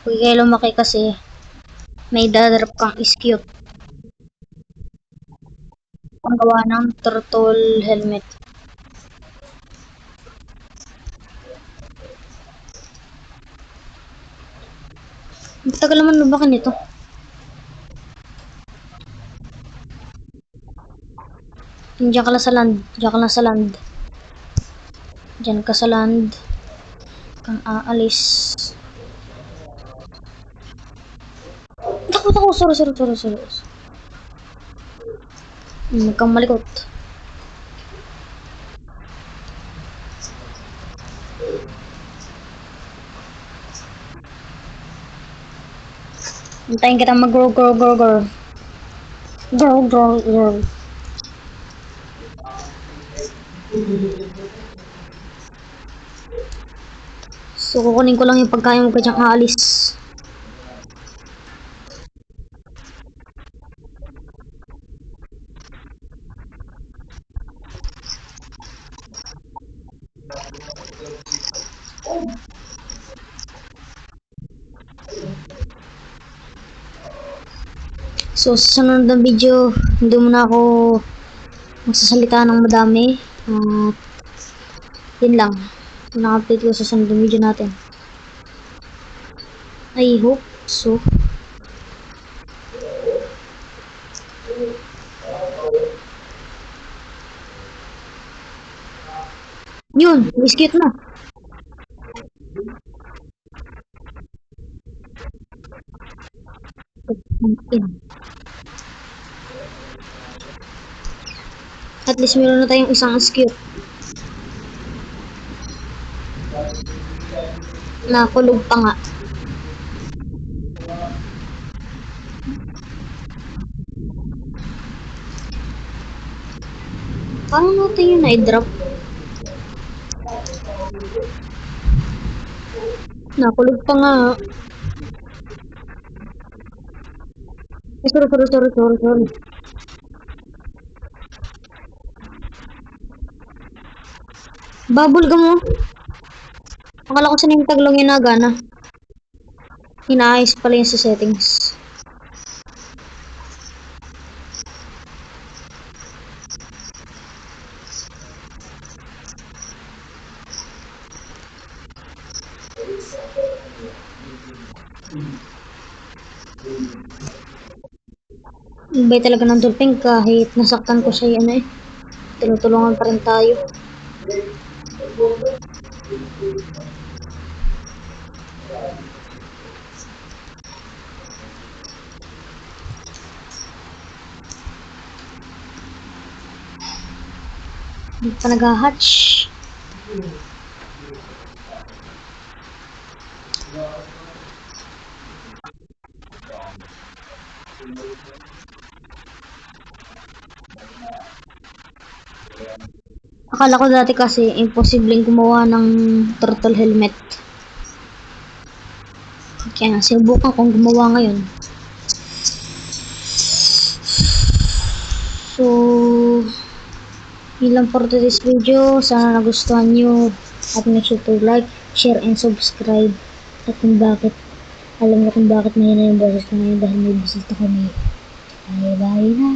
Pag kayo lumaki kasi, may dadarap kang iskute. Panggawa ng turtle helmet. Ang tagal naman lumaki nito. Diyan ka lang sa land. Diyan ka lang sa land. Diyan ka sa land. Kang aalis. Takot ako. Sorry. Huwag kang malikot. Hintayin kita mag-grow. Grow. So, kukunin ko lang yung pagkain mo ka dyan aalis. So, sa sunod na video, hindi mo na ako magsasalita ng madami. At, yun lang. Na-update ko sa sunod na video natin. I hope so. Yun, biscuit na. At least meron na tayong isang skew. Nakulog pa nga. Paano natin yun na-drop? Nakulog pa nga. Sorry. Bubble gum mo. Akala ko sa name tag lang yung nagana. Inaayos pala yun sa settings. Ibay talaga ng dolphin kahit nasaktan ko siya ano eh. Tinutulungan pa rin tayo. Hindi pa nag-hatch. Akala ko dati kasi imposibleng gumawa ng turtle helmet. Kaya sinubukan kong gumawa ngayon. So, yun lang for today's video. Sana nagustuhan nyo. At make sure to like, share, and subscribe. At kung bakit, alam na kung bakit mahina yung boses ko ngayon dahil may bisita kami. Bye na.